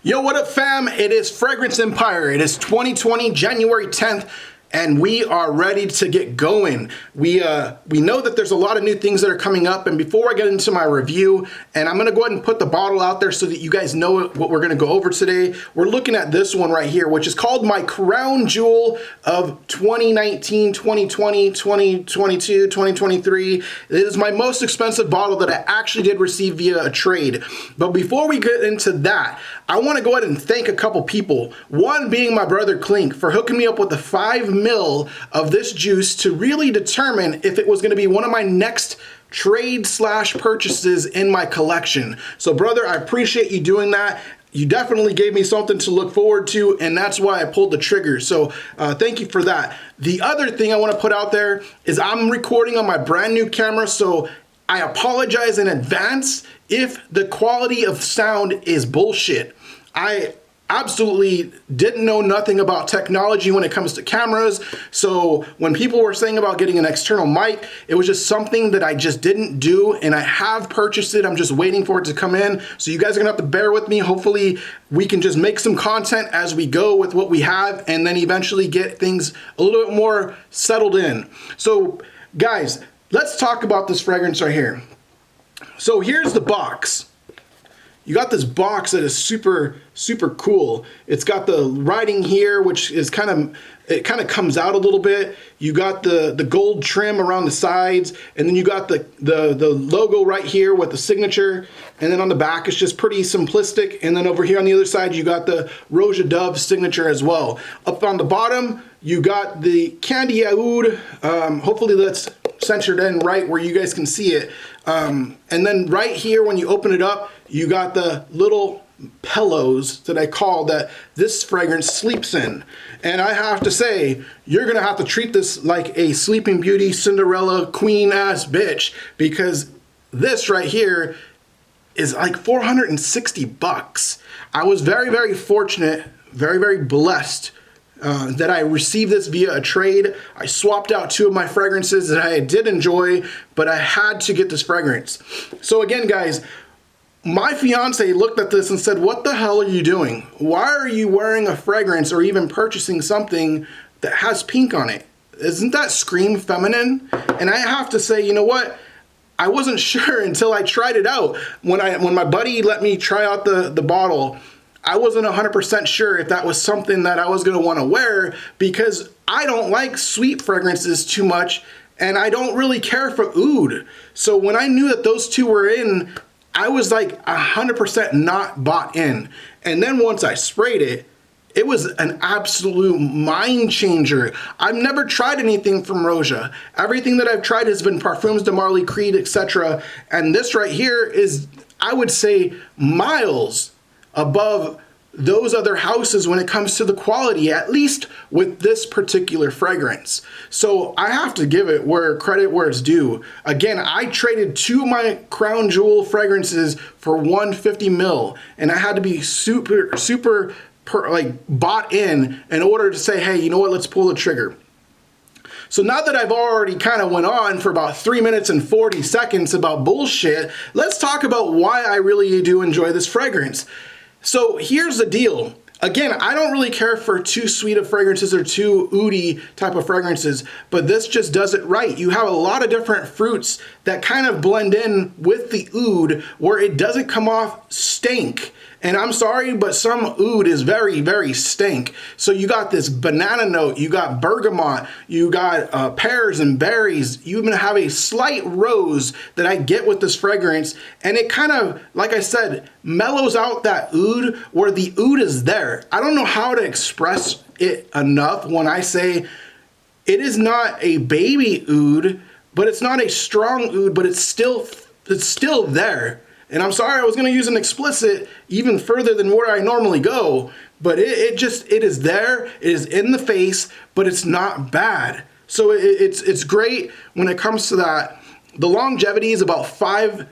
Yo, what up fam? It is Fragrance Empire. It is 2020, January 10th, and we are ready to get going. We know that there's a lot of new things that are coming up, and before I get into my review, and I'm gonna go ahead and put the bottle out there so that you guys know what we're gonna go over today. We're looking at this one right here, which is called my crown jewel of 2019, 2020, 2022, 2023. It is my most expensive bottle that I actually did receive via a trade. But before we get into that, I want to go ahead and thank a couple people. One being my brother Clink for hooking me up with the 5 ml of this juice to really determine if it was going to be one of my next trade/purchases in my collection. So brother, I appreciate you doing that. You definitely gave me something to look forward to, and that's why I pulled the trigger. So thank you for that. The other thing I want to put out there is I'm recording on my brand new camera, so I apologize in advance if the quality of sound is bullshit. I absolutely didn't know nothing about technology when it comes to cameras, so when people were saying about getting an external mic, it was just something that I just didn't do, and I have purchased it. I'm just waiting for it to come in, so you guys are gonna have to bear with me. Hopefully we can just make some content as we go with what we have, and then eventually get things a little bit more settled in. So guys, let's talk about this fragrance right here. So here's the box. You got this box that is super cool. It's got the writing here, which is kind of comes out a little bit. You got the gold trim around the sides, and then you got the logo right here with the signature, and then on the back it's just pretty simplistic, and then over here on the other side you got the Roja Dove signature as well. Up on the bottom you got the Candy Aoud. Hopefully that's centered in right where you guys can see it. And then right here when you open it up, you got the little pillows that I call that this fragrance sleeps in. And I have to say, you're gonna have to treat this like a Sleeping Beauty Cinderella queen ass bitch, because this right here is like 460 bucks. I was very fortunate, very blessed that I received this via a trade. I swapped out 2 of my fragrances that I did enjoy, but I had to get this fragrance. So again, guys, my fiance looked at this and said, what the hell are you doing? Why are you wearing a fragrance or even purchasing something that has pink on it? Isn't that scream feminine? And I have to say, you know what? I wasn't sure until I tried it out. When my buddy let me try out the bottle, I wasn't 100% sure if that was something that I was gonna wanna wear, because I don't like sweet fragrances too much, and I don't really care for oud. So when I knew that those 2 were in, I was like 100% not bought in. And then once I sprayed it, it was an absolute mind changer. I've never tried anything from Roja. Everything that I've tried has been Parfums de Marly, Creed, etc. And this right here is, I would say, miles above those other houses when it comes to the quality, at least with this particular fragrance. So I have to give it credit where it's due. Again, I traded 2 of my crown jewel fragrances for 150 ml, and I had to be super bought in order to say, hey, you know what, let's pull the trigger. So now that I've already kind of went on for about 3 minutes and 40 seconds about bullshit, let's talk about why I really do enjoy this fragrance. So here's the deal. Again, I don't really care for too sweet of fragrances or too oudy type of fragrances, but this just does it right. You have a lot of different fruits that kind of blend in with the oud where it doesn't come off stank. And I'm sorry, but some oud is very stank. So you got this banana note, you got bergamot, you got pears and berries. You even have a slight rose that I get with this fragrance. And it kind of, like I said, mellows out that oud where the oud is there. I don't know how to express it enough when I say it is not a baby oud, but it's not a strong oud, but it's still there. And I'm sorry, I was gonna use an explicit even further than where I normally go, but it is there, it is in the face, but it's not bad. So it's great when it comes to that. The longevity is about 5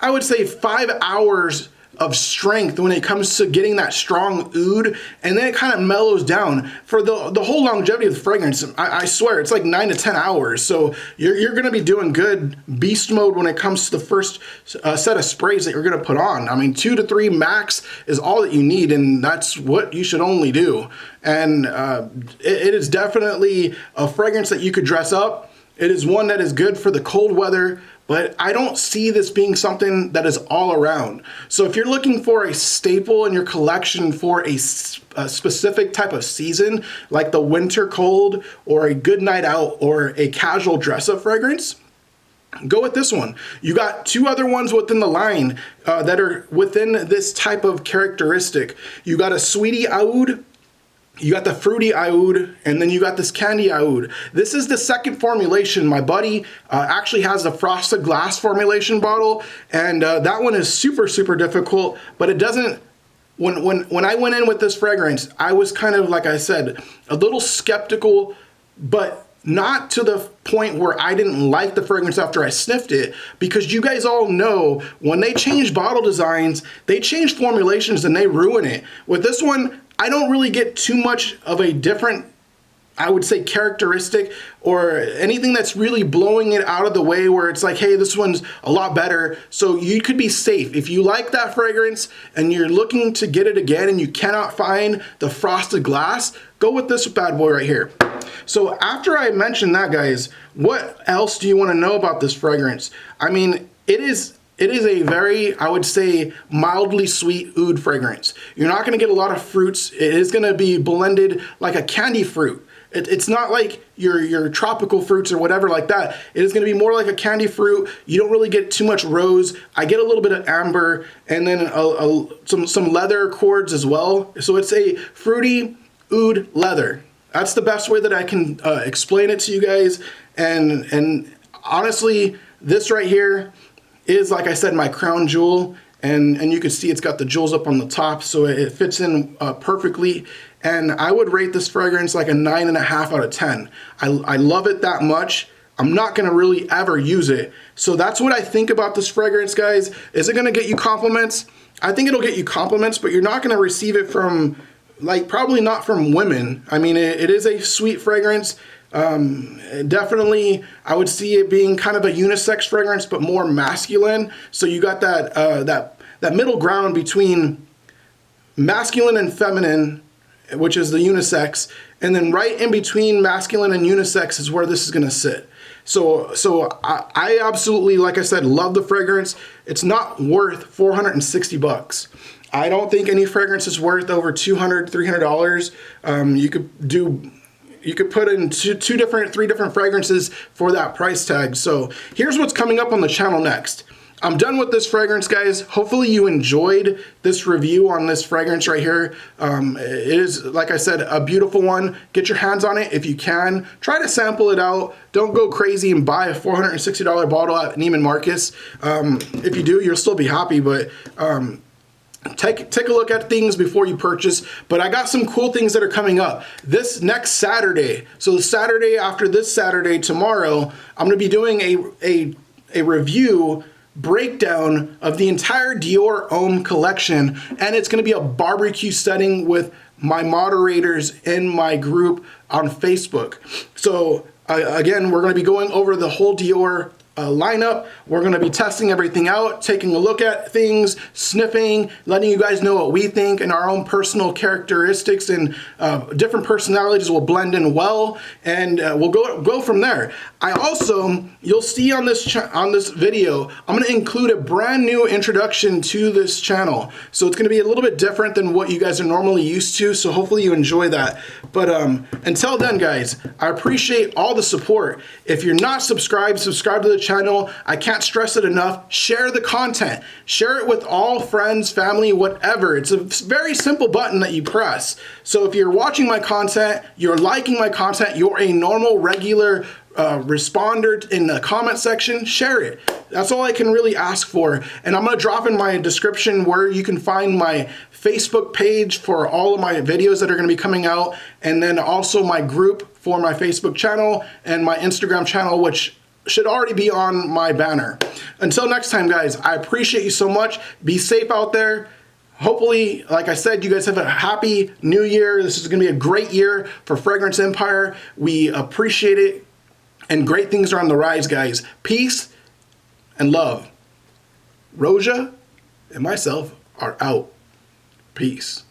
hours of strength when it comes to getting that strong oud, and then it kind of mellows down for the whole longevity of the fragrance. I swear it's like 9 to 10 hours. So you're going to be doing good beast mode when it comes to the first set of sprays that you're going to put on. I mean, 2 to 3 max is all that you need, and that's what you should only do. And it is definitely a fragrance that you could dress up. It is one that is good for the cold weather, but I don't see this being something that is all around. So if you're looking for a staple in your collection for a specific type of season, like the winter cold or a good night out or a casual dress-up fragrance, go with this one. You got 2 other ones within the line that are within this type of characteristic. You got a Sweetie Aoud, you got the Fruity Aoud, and then you got this Candy Aoud. This is the second formulation. My buddy actually has the frosted glass formulation bottle, and that one is super, super difficult, but it doesn't, when I went in with this fragrance, I was kind of, like I said, a little skeptical, but not to the point where I didn't like the fragrance after I sniffed it, because you guys all know when they change bottle designs, they change formulations and they ruin it. With this one, I don't really get too much of a different, I would say, characteristic or anything that's really blowing it out of the way where it's like, hey, this one's a lot better. So you could be safe. If you like that fragrance and you're looking to get it again and you cannot find the frosted glass, go with this bad boy right here. So after I mentioned that, guys, what else do you want to know about this fragrance? I mean, it is a very, I would say, mildly sweet oud fragrance. You're not going to get a lot of fruits. It is going to be blended like a candy fruit. It's not like your tropical fruits or whatever like that. It is going to be more like a candy fruit. You don't really get too much rose. I get a little bit of amber and then some leather chords as well. So it's a fruity oud leather. That's the best way that I can explain it to you guys. And honestly, this right here is, like I said, my crown jewel, and you can see it's got the jewels up on the top, so it fits in perfectly. And I would rate this fragrance like a 9.5 out of 10. I love it that much. I'm not gonna really ever use it. So that's what I think about this fragrance, guys. Is it gonna get you compliments? I think it'll get you compliments, but you're not gonna receive it from, like, probably not from women. I mean, it is a sweet fragrance. Definitely, I would see it being kind of a unisex fragrance, but more masculine. So you got that middle ground between masculine and feminine, which is the unisex, and then right in between masculine and unisex is where this is gonna sit. So I absolutely, like I said, love the fragrance. It's not worth $460. I don't think any fragrance is worth over $200, $300. You could put in three different fragrances for that price tag. So here's what's coming up on the channel next. I'm done with this fragrance, guys. Hopefully you enjoyed this review on this fragrance right here. It is, like I said, a beautiful one. Get your hands on it if you can. Try to sample it out. Don't go crazy and buy a $460 bottle at Neiman Marcus. If you do, you'll still be happy, but take a look at things before you purchase. But I got some cool things that are coming up this next Saturday. So the Saturday after this Saturday, tomorrow, I'm going to be doing a review breakdown of the entire Dior Homme collection, and it's going to be a barbecue setting with my moderators in my group on Facebook. So again, we're going to be going over the whole Dior lineup. We're going to be testing everything out, taking a look at things, sniffing, letting you guys know what we think, and our own personal characteristics and different personalities will blend in well, and we'll go from there. I also, you'll see on this video, I'm going to include a brand new introduction to this channel. So it's going to be a little bit different than what you guys are normally used to, so hopefully you enjoy that. But until then, guys, I appreciate all the support. If you're not subscribed, subscribe to the channel. I can't stress it enough. Share the content. Share it with all friends, family, whatever. It's a very simple button that you press. So if you're watching my content, you're liking my content, you're a normal, regular responder in the comment section, share it. That's all I can really ask for. And I'm going to drop in my description where you can find my Facebook page for all of my videos that are going to be coming out, and then also my group for my Facebook channel and my Instagram channel, which should already be on my banner. Until next time, guys, I appreciate you so much. Be safe out there. Hopefully, like I said, you guys have a happy new year. This is going to be a great year for Fragrance Empire. We appreciate it, and great things are on the rise, guys. Peace and love. Roja and myself are out. Peace.